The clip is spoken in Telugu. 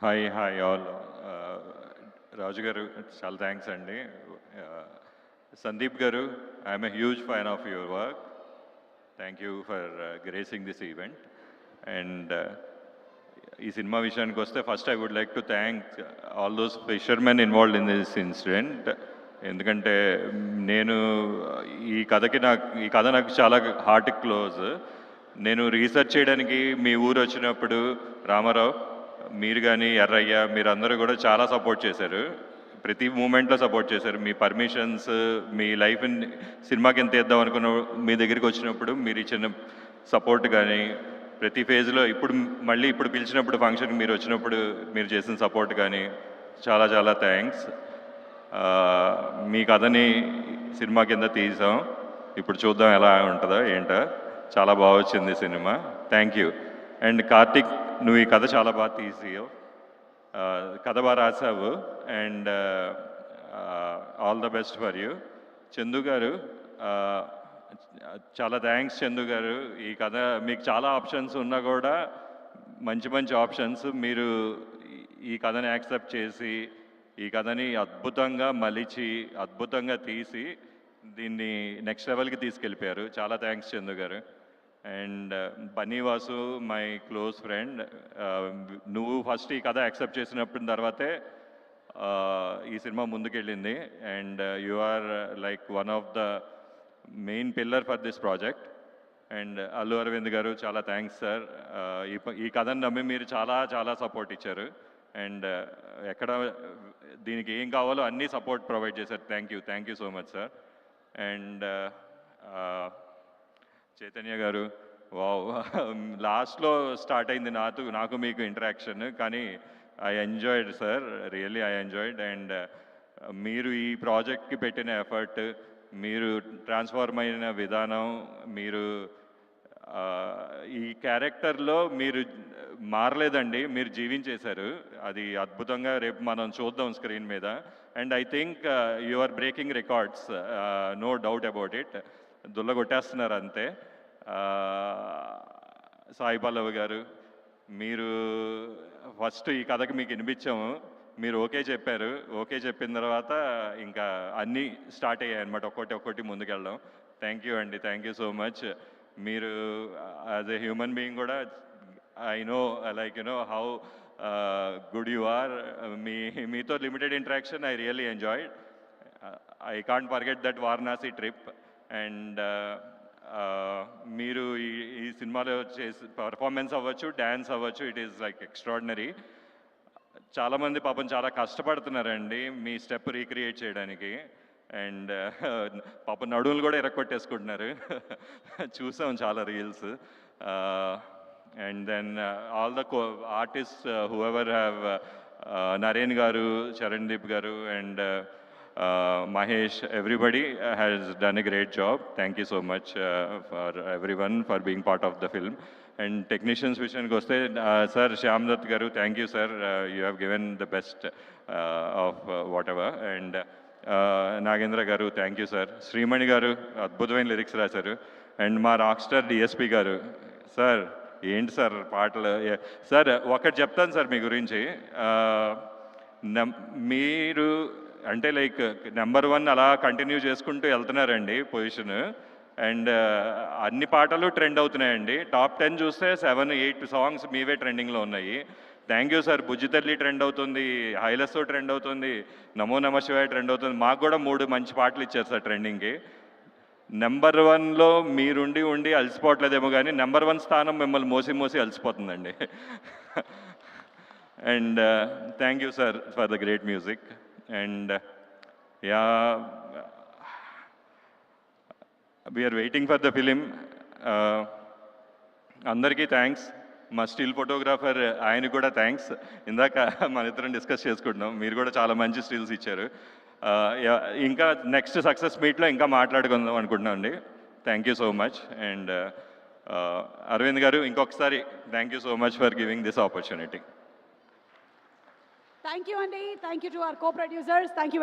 Hi hi all. రాజు గారు చాలా థ్యాంక్స్ అండి. సందీప్ గారు, I'm a huge fan of your work. Thank you for gracing this event. And ఈ సినిమా విషయానికి వస్తే first I would like to thank all those fishermen involved in this incident. ఎందుకంటే నేను ఈ కథ నాకు చాలా హార్ట్ క్లోజ్. నేను రీసెర్చ్ చేయడానికి మీ ఊరు వచ్చినప్పుడు రామారావు, మీరు కానీ ఎర్రయ్య, మీరందరూ కూడా చాలా సపోర్ట్ చేశారు. ప్రతి మూమెంట్లో సపోర్ట్ చేశారు. మీ పర్మిషన్స్, మీ లైఫ్ని సినిమాకి ఎంత ఇద్దాం అనుకున్న మీ దగ్గరికి వచ్చినప్పుడు మీరు ఇచ్చిన సపోర్ట్ కానీ, ప్రతి ఫేజ్లో ఇప్పుడు పిలిచినప్పుడు ఫంక్షన్కి మీరు వచ్చినప్పుడు మీరు చేసిన సపోర్ట్ కానీ చాలా చాలా థ్యాంక్స్. మీ కథని సినిమా కింద తీసాం. ఇప్పుడు చూద్దాం ఎలా ఉంటుందో ఏంటో. చాలా బాగా వచ్చింది cinema. Thank you. And Karthik, నువ్వు ఈ కథ చాలా బాగా తీసావు, కథ బాగా రాసావు. And all the best for you. Chandu గారు, చాలా థ్యాంక్స్ చందు గారు. ఈ కథ మీకు చాలా ఆప్షన్స్ ఉన్నా కూడా మంచి మంచి ఆప్షన్స్ మీరు ఈ కథని యాక్సెప్ట్ చేసి ఈ కథని అద్భుతంగా మలిచి అద్భుతంగా తీసి దీన్ని నెక్స్ట్ లెవెల్కి తీసుకెళ్ళిపోయారు. చాలా thanks Chandu garu. And Bunny Vasu, my close friend, నువ్వు ఫస్ట్ ఈ కథ యాక్సెప్ట్ చేసినప్పుడు తర్వాతే ఈ సినిమా ముందుకెళ్ళింది. And you are like one of the main pillar for this project. And Allu Aravind garu, చాలా థ్యాంక్స్ సార్. ఈ కథను నమ్మి మీరు చాలా చాలా సపోర్ట్ ఇచ్చారు. అండ్ ఎక్కడ దీనికి ఏం కావాలో అన్నీ సపోర్ట్ ప్రొవైడ్ చేశారు. Thank you so much sir. And Chaitanya గారు, వావ్, లాస్ట్లో స్టార్ట్ అయింది నాకు మీకు ఇంటరాక్షన్, కానీ I enjoyed sir, really I enjoyed. And మీరు ఈ ప్రాజెక్ట్కి పెట్టిన ఎఫర్ట్, మీరు ట్రాన్స్ఫార్మ్ అయిన విధానం, మీరు ఈ క్యారెక్టర్లో మీరు మారలేదండి, మీరు జీవించేశారు. అది అద్భుతంగా రేపు మనం చూద్దాం స్క్రీన్ మీద. And I think you are breaking records, no doubt about it. దుల్లగొట్టేస్తున్నారు అంతే. సాయి పల్లవి గారు, మీరు ఫస్ట్ ఈ కథకి మీకు వినిపించాము, మీరు ఓకే చెప్పారు. ఓకే చెప్పిన తర్వాత ఇంకా అన్నీ స్టార్ట్ అయ్యాయి అనమాట, ఒక్కొక్కటి ముందుకెళ్ళడం. థ్యాంక్ యూ అండి, థ్యాంక్ యూ సో మచ్. మీరు యాజ్ ఎ హ్యూమన్ బీయింగ్ కూడా I know, like you know how good you are. మీతో limited interaction I really enjoyed. I can't forget that Varanasi trip. And మీరు ఈ సినిమాలో చేసి పర్ఫార్మెన్స్ అవ్వచ్చు, డ్యాన్స్ అవ్వచ్చు, ఇట్ ఈస్ లైక్ ఎక్స్ట్రాడినరీ. చాలామంది పాపం చాలా కష్టపడుతున్నారండి మీ స్టెప్ రీక్రియేట్ చేయడానికి. అండ్ పాపం నడువులు కూడా ఎరక్కొట్టేసుకుంటున్నారు. చూసాం చాలా reels. And then all the artist who ever have, Naren గారు, చరణ్ దీప్ గారు, and Mahesh, everybody has done a great job. Thank you so much for everyone for being part of the film. And technicians vision goes there, sir Shyam Dutt garu, thank you sir, you have given the best of whatever. And Nagendra garu, thank you sir. Srimani garu, adbhutamaina lyrics rasaru. And మా రాక్స్టార్ డిఎస్పి గారు, సార్ ఏంటి సార్ పాటలు. సార్ ఒకటి చెప్తాను సార్ మీ గురించి. మీరు అంటే లైక్ నెంబర్ 1 అలా కంటిన్యూ చేసుకుంటూ వెళ్తున్నారండి పొజిషన్. అండ్ అన్ని పాటలు ట్రెండ్ అవుతున్నాయండి. టాప్ 10 చూస్తే 7-8 సాంగ్స్ మీవే ట్రెండింగ్లో ఉన్నాయి. Thank you sir. Bujji Thalli trend అవుతుంది, హైలస్తో ట్రెండ్ అవుతుంది, నమో నమ శివాయ ట్రెండ్ అవుతుంది. మాకు కూడా 3 మంచి పాటలు ఇచ్చారు సార్ ట్రెండింగ్కి. నెంబర్ 1లో మీరుండి అలసిపోవట్లేదేమో, కానీ నెంబర్ 1 స్థానం మిమ్మల్ని మోసి అలసిపోతుందండి. And thank you sir for the great music. And yeah, we are waiting for the film. అందరికీ థ్యాంక్స్. మా స్టిల్ ఫోటోగ్రాఫర్ ఆయన కూడా థ్యాంక్స్. ఇందాక మన ఇద్దరం డిస్కస్ చేసుకుంటున్నాం, మీరు కూడా చాలా మంచి స్టిల్స్ ఇచ్చారు. ఇంకా నెక్స్ట్ సక్సెస్ మీట్లో ఇంకా మాట్లాడుకుందాం అనుకుంటున్నాం అండి. Thank you so much. And Aravind గారు, ఇంకొకసారి thank you so much for giving this opportunity. Thank you, Andy. Thank you to our co-producers. Thank you.